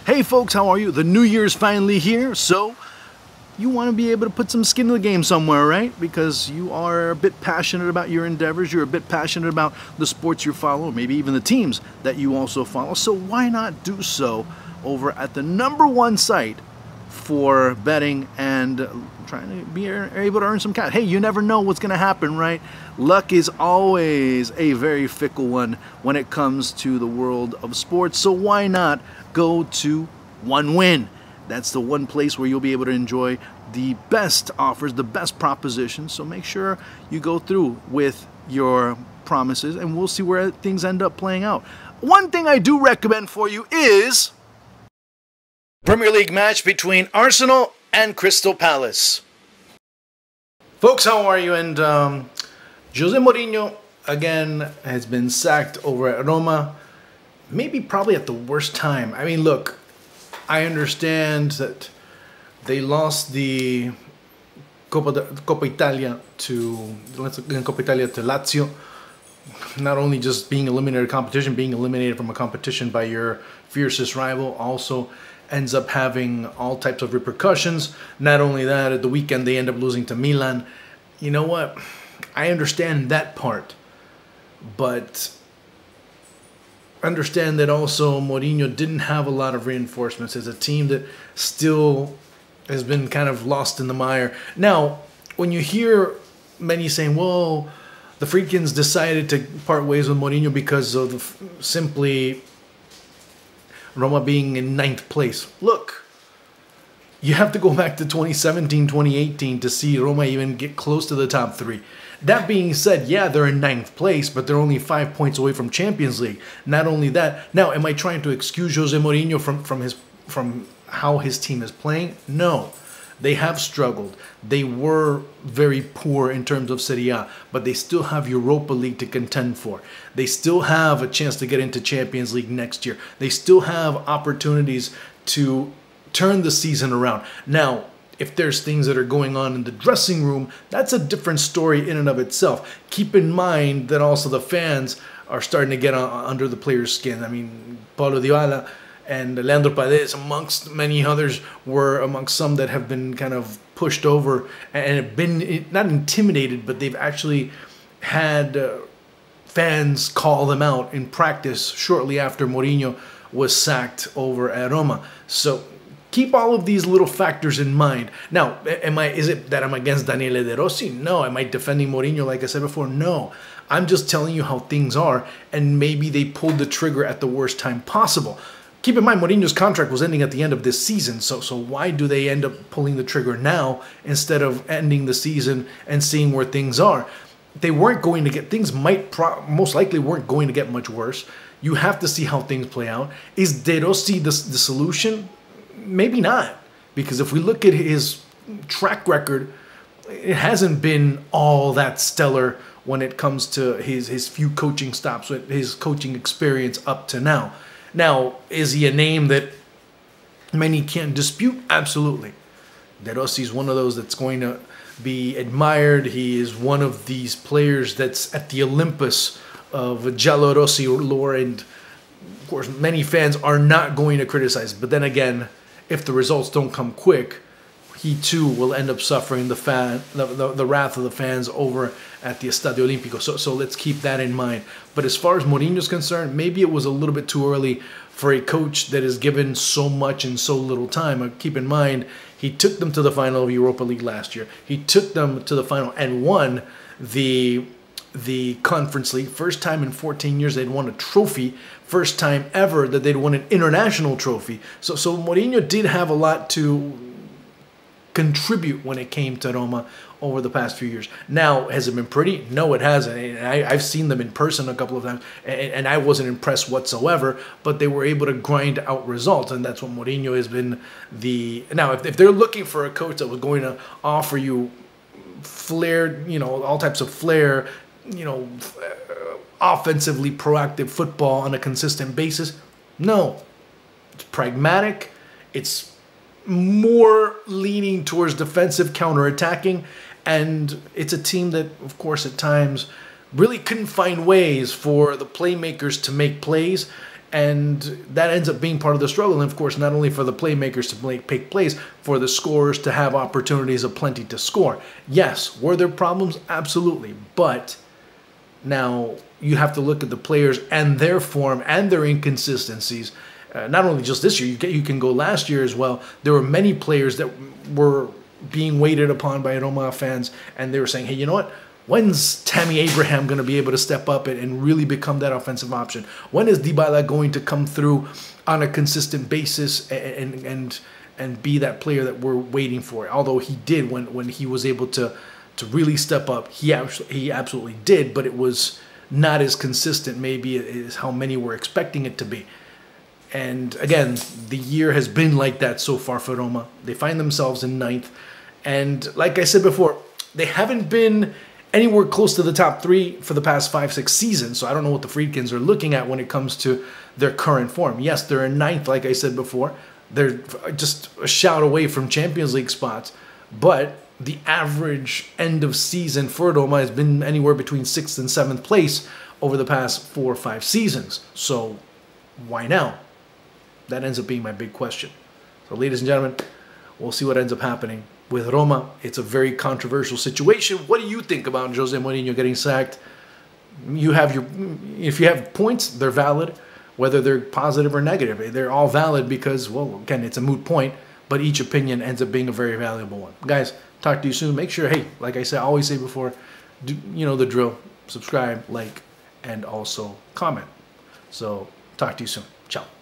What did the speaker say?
Hey folks, how are you? The new year's finally here, so you want to be able to put some skin in the game somewhere, right? Because you are a bit passionate about your endeavors, you're a bit passionate about the sports you follow, maybe even the teams that you also follow. So why not do so over at the #1 site for betting and trying to be able to earn some cash. Hey, you never know what's going to happen, right? Luck is always a very fickle one when it comes to the world of sports. So why not go to OneWin? That's the one place where you'll be able to enjoy the best offers, the best propositions. So make sure you go through with your promises and we'll see where things end up playing out. One thing I do recommend for you is Premier League match between Arsenal and Crystal Palace. Folks, how are you? And Jose Mourinho, again, has been sacked over at Roma. Maybe probably at the worst time. I mean, look, I understand that they lost the Coppa Italia to Lazio. Not only just being eliminated competition, being eliminated from a competition by your fiercest rival also ends up having all types of repercussions. Not only that, at the weekend they end up losing to Milan. You know what? I understand that part, but understand that also Mourinho didn't have a lot of reinforcements. It's a team that still has been kind of lost in the mire. Now, when you hear many saying, well, the Friedkins decided to part ways with Mourinho because of simply Roma being in 9th place. Look, you have to go back to 2017, 2018 to see Roma even get close to the top 3. That being said, yeah, they're in 9th place, but they're only 5 points away from Champions League. Not only that, now, am I trying to excuse Jose Mourinho from how his team is playing? No. They have struggled. They were very poor in terms of Serie A, but they still have Europa League to contend for. They still have a chance to get into Champions League next year. They still have opportunities to turn the season around. Now, if there's things that are going on in the dressing room, that's a different story in and of itself. Keep in mind that also the fans are starting to get under the players' skin. I mean, Paulo Dybala and Leandro Paredes, amongst many others, were amongst some that have been kind of pushed over and have been not intimidated, but they've actually had fans call them out in practice shortly after Mourinho was sacked over at Roma. So keep all of these little factors in mind. Now, is it that I'm against Daniele De Rossi? No. Am I defending Mourinho like I said before? No. I'm just telling you how things are, and maybe they pulled the trigger at the worst time possible. Keep in mind, Mourinho's contract was ending at the end of this season, so why do they end up pulling the trigger now instead of ending the season and seeing where things are? They weren't going to get, things most likely weren't going to get much worse. You have to see how things play out. Is De Rossi the solution? Maybe not, because if we look at his track record, it hasn't been all that stellar when it comes to his few coaching stops, with his coaching experience up to now. Now, is he a name that many can't dispute? Absolutely. De Rossi is one of those that's going to be admired. He is one of these players that's at the Olympus of Giallorossi lore, and of course, many fans are not going to criticize. But then again, if the results don't come quick, he too will end up suffering the wrath of the fans over at the Estadio Olimpico. So let's keep that in mind. But as far as Mourinho's concerned, maybe it was a little bit too early for a coach that is given so much in so little time. Keep in mind, he took them to the final of Europa League last year. He took them to the final and won the Conference League. First time in 14 years they'd won a trophy. First time ever that they'd won an international trophy. So Mourinho did have a lot to contribute when it came to Roma over the past few years. Now, has it been pretty? No, it hasn't. And I've seen them in person a couple of times, and I wasn't impressed whatsoever, but they were able to grind out results, and that's what Mourinho has been Now, if they're looking for a coach that was going to offer you flair, all types of flair, offensively proactive football on a consistent basis, no. It's pragmatic. It's more leaning towards defensive, counter-attacking, and it's a team that, of course, at times really couldn't find ways for the playmakers to make plays. And that ends up being part of the struggle. And of course, not only for the playmakers to make plays, for the scorers to have opportunities aplenty to score. Yes, were there problems? Absolutely. But now you have to look at the players and their form and their inconsistencies. Not only just this year, you can go last year as well. There were many players that were being waited upon by Roma fans, and they were saying, hey, you know what? When's Tammy Abraham going to be able to step up and really become that offensive option? When is Dybala going to come through on a consistent basis and be that player that we're waiting for? Although he did when he was able to really step up, he absolutely did, but it was not as consistent maybe as how many were expecting it to be. And again, the year has been like that so far for Roma. They find themselves in 9th. And like I said before, they haven't been anywhere close to the top 3 for the past 5-6 seasons. So I don't know what the Friedkins are looking at when it comes to their current form. Yes, they're in 9th, like I said before. They're just a shout away from Champions League spots. But the average end of season for Roma has been anywhere between 6th and 7th place over the past 4 or 5 seasons. So why now? That ends up being my big question. So ladies and gentlemen, we'll see what ends up happening with Roma. It's a very controversial situation. What do you think about Jose Mourinho getting sacked? If you have points, they're valid, whether they're positive or negative. They're all valid because, well, again, it's a moot point, but each opinion ends up being a very valuable one. Guys, talk to you soon. Make sure, hey, like I said, I always say before, you know the drill. Subscribe, like, and also comment. So talk to you soon. Ciao.